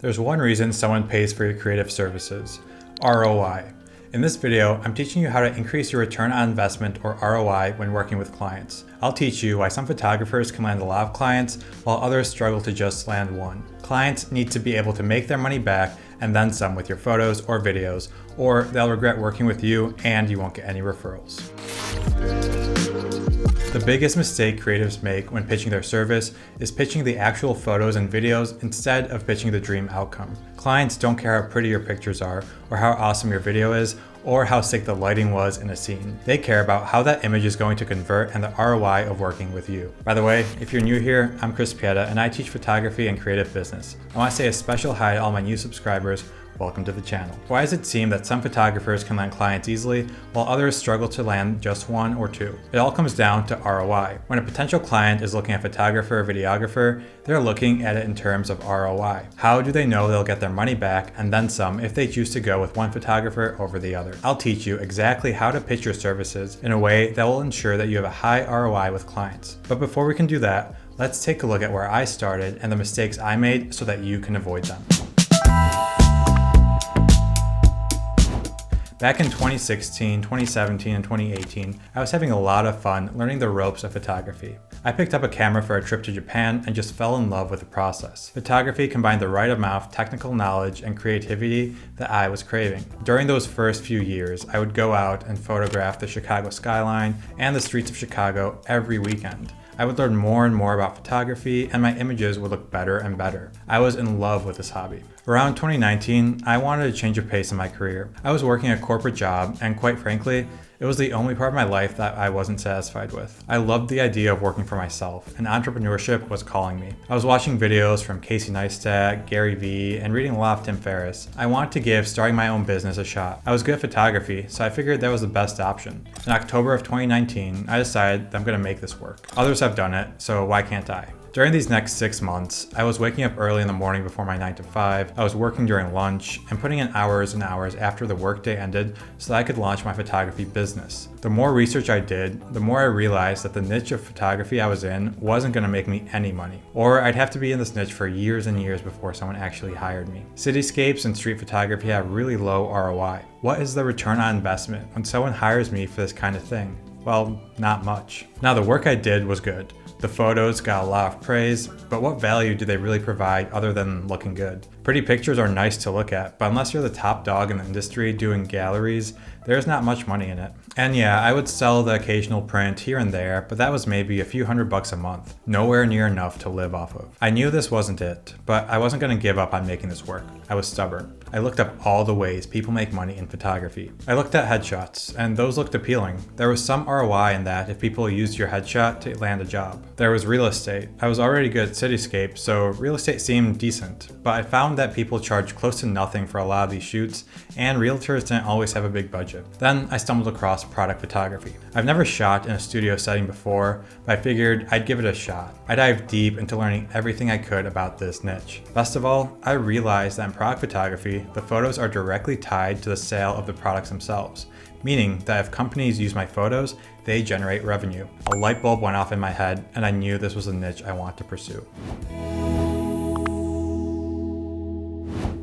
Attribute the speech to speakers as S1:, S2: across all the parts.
S1: There's one reason someone pays for your creative services: ROI. In this video, I'm teaching you how to increase your return on investment, or ROI, when working with clients. I'll teach you why some photographers can land a lot of clients while others struggle to just land one. Clients need to be able to make their money back and then some with your photos or videos, or they'll regret working with you and you won't get any referrals. The biggest mistake creatives make when pitching their service is pitching the actual photos and videos instead of pitching the dream outcome. Clients don't care how pretty your pictures are, or how awesome your video is, or how sick the lighting was in a scene. They care about how that image is going to convert and the ROI of working with you. By the way, if you're new here, I'm Chris Pieta and I teach photography and creative business. I want to say a special hi to all my new subscribers. Welcome to the channel. Why does it seem that some photographers can land clients easily while others struggle to land just one or two? It all comes down to ROI. When a potential client is looking at a photographer or videographer, they're looking at it in terms of ROI. How do they know they'll get their money back and then some if they choose to go with one photographer over the other? I'll teach you exactly how to pitch your services in a way that will ensure that you have a high ROI with clients. But before we can do that, let's take a look at where I started and the mistakes I made so that you can avoid them. Back in 2016, 2017, and 2018, I was having a lot of fun learning the ropes of photography. I picked up a camera for a trip to Japan and just fell in love with the process. Photography combined the right amount of technical knowledge and creativity that I was craving. During those first few years, I would go out and photograph the Chicago skyline and the streets of Chicago every weekend. I would learn more and more about photography, and my images would look better and better. I was in love with this hobby. Around 2019, I wanted a change of pace in my career. I was working a corporate job, and quite frankly, it was the only part of my life that I wasn't satisfied with. I loved the idea of working for myself, and entrepreneurship was calling me. I was watching videos from Casey Neistat, Gary Vee, and reading a lot of Tim Ferriss. I wanted to give starting my own business a shot. I was good at photography, so I figured that was the best option. In October of 2019, I decided that I'm going to make this work. Others have done it, so why can't I? During these next 6 months, I was waking up early in the morning before my 9 to 5, I was working during lunch, and putting in hours and hours after the workday ended so that I could launch my photography business. The more research I did, the more I realized that the niche of photography I was in wasn't going to make me any money, or I'd have to be in this niche for years and years before someone actually hired me. Cityscapes and street photography have really low ROI. What is the return on investment when someone hires me for this kind of thing? Well, not much. Now, the work I did was good. The photos got a lot of praise, but what value do they really provide other than looking good? Pretty pictures are nice to look at, but unless you're the top dog in the industry doing galleries, there's not much money in it. And yeah, I would sell the occasional print here and there, but that was maybe a few $100 a month. Nowhere near enough to live off of. I knew this wasn't it, but I wasn't going to give up on making this work. I was stubborn. I looked up all the ways people make money in photography. I looked at headshots, and those looked appealing. There was some ROI in that if people used your headshot to land a job. There was real estate. I was already good at cityscape, so real estate seemed decent, but I found that people charged close to nothing for a lot of these shoots, and realtors didn't always have a big budget. Then I stumbled across product photography. I've never shot in a studio setting before, but I figured I'd give it a shot. I dived deep into learning everything I could about this niche. Best of all, I realized that in product photography, the photos are directly tied to the sale of the products themselves, meaning that if companies use my photos, they generate revenue. A light bulb went off in my head, and I knew this was a niche I want to pursue.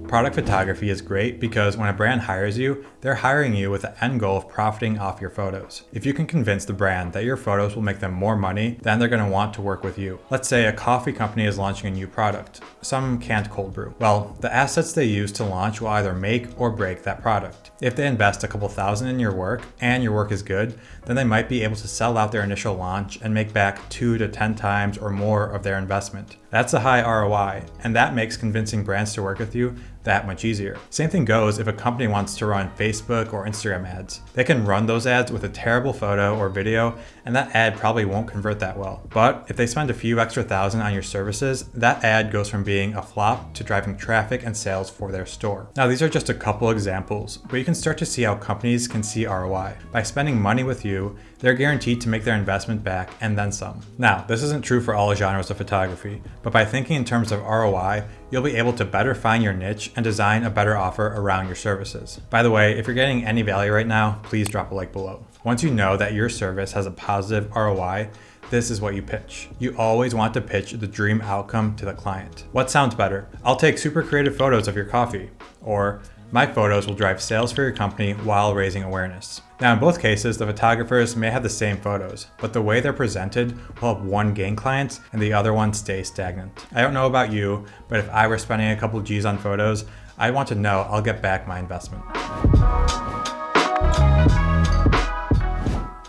S1: Product photography is great because when a brand hires you, they're hiring you with the end goal of profiting off your photos. If you can convince the brand that your photos will make them more money, then they're going to want to work with you. Let's say a coffee company is launching a new product, some canned cold brew. Well, the assets they use to launch will either make or break that product. If they invest a couple thousand in your work and your work is good, then they might be able to sell out their initial launch and make back 2 to 10 times or more of their investment. That's a high ROI, and that makes convincing brands to work with you that much easier. Same thing goes if a company wants to run Facebook or Instagram ads. They can run those ads with a terrible photo or video, and that ad probably won't convert that well. But if they spend a few extra thousand on your services, that ad goes from being a flop to driving traffic and sales for their store. Now, these are just a couple examples, but you can start to see how companies can see ROI. By spending money with you, they're guaranteed to make their investment back and then some. Now, this isn't true for all genres of photography, but by thinking in terms of ROI, you'll be able to better find your niche and design a better offer around your services. By the way, if you're getting any value right now, please drop a like below. Once you know that your service has a positive ROI, this is what you pitch. You always want to pitch the dream outcome to the client. What sounds better? I'll take super creative photos of your coffee, or my photos will drive sales for your company while raising awareness. Now, in both cases, the photographers may have the same photos, but the way they're presented will help one gain clients and the other one stay stagnant. I don't know about you, but if I were spending a couple G's on photos, I want to know I'll get back my investment.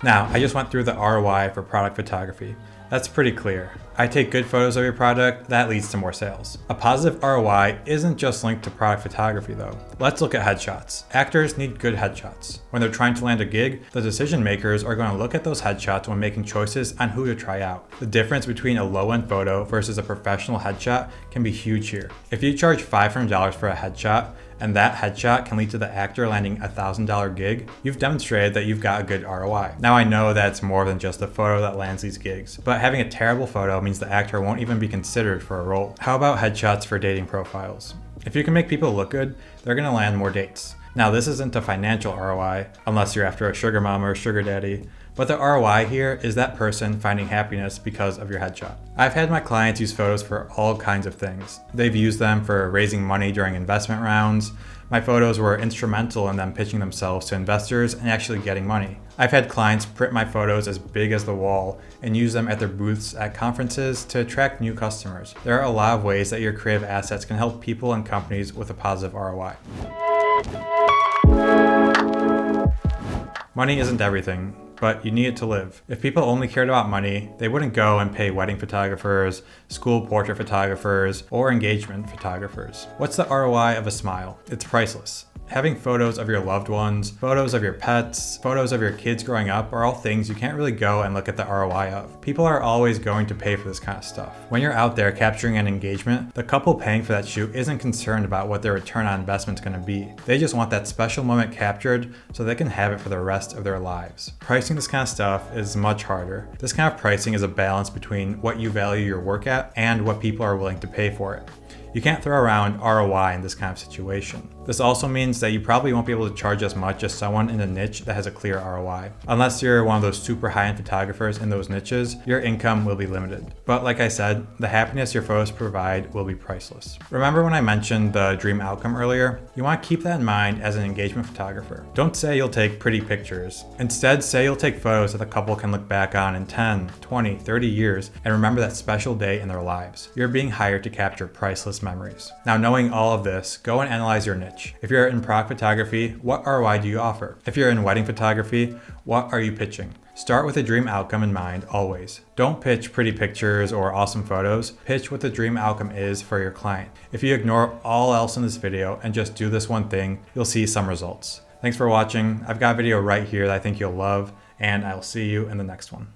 S1: Now, I just went through the ROI for product photography. That's pretty clear. I take good photos of your product, that leads to more sales. A positive ROI isn't just linked to product photography though. Let's look at headshots. Actors need good headshots. When they're trying to land a gig, the decision makers are going to look at those headshots when making choices on who to try out. The difference between a low-end photo versus a professional headshot can be huge here. If you charge $500 for a headshot, and that headshot can lead to the actor landing a $1,000 gig, you've demonstrated that you've got a good ROI. Now I know that's more than just the photo that lands these gigs, but having a terrible photo means the actor won't even be considered for a role. How about headshots for dating profiles? If you can make people look good, they're gonna land more dates. Now this isn't a financial ROI, unless you're after a sugar mama or sugar daddy, but the ROI here is that person finding happiness because of your headshot. I've had my clients use photos for all kinds of things. They've used them for raising money during investment rounds. My photos were instrumental in them pitching themselves to investors and actually getting money. I've had clients print my photos as big as the wall and use them at their booths at conferences to attract new customers. There are a lot of ways that your creative assets can help people and companies with a positive ROI. Money isn't everything, but you need it to live. If people only cared about money, they wouldn't go and pay wedding photographers, school portrait photographers, or engagement photographers. What's the ROI of a smile? It's priceless. Having photos of your loved ones, photos of your pets, photos of your kids growing up are all things you can't really go and look at the ROI of. People are always going to pay for this kind of stuff. When you're out there capturing an engagement, the couple paying for that shoot isn't concerned about what their return on investment is going to be. They just want that special moment captured so they can have it for the rest of their lives. Pricing this kind of stuff is much harder. This kind of pricing is a balance between what you value your work at and what people are willing to pay for it. You can't throw around ROI in this kind of situation. This also means that you probably won't be able to charge as much as someone in a niche that has a clear ROI. Unless you're one of those super high-end photographers in those niches, your income will be limited. But like I said, the happiness your photos provide will be priceless. Remember when I mentioned the dream outcome earlier? You want to keep that in mind as an engagement photographer. Don't say you'll take pretty pictures. Instead, say you'll take photos that the couple can look back on in 10, 20, 30 years and remember that special day in their lives. You're being hired to capture priceless memories. Now, knowing all of this, go and analyze your niche. If you're in product photography, what ROI do you offer? If you're in wedding photography, what are you pitching? Start with a dream outcome in mind always. Don't pitch pretty pictures or awesome photos. Pitch what the dream outcome is for your client. If you ignore all else in this video and just do this one thing, you'll see some results. Thanks for watching. I've got a video right here that I think you'll love, and I'll see you in the next one.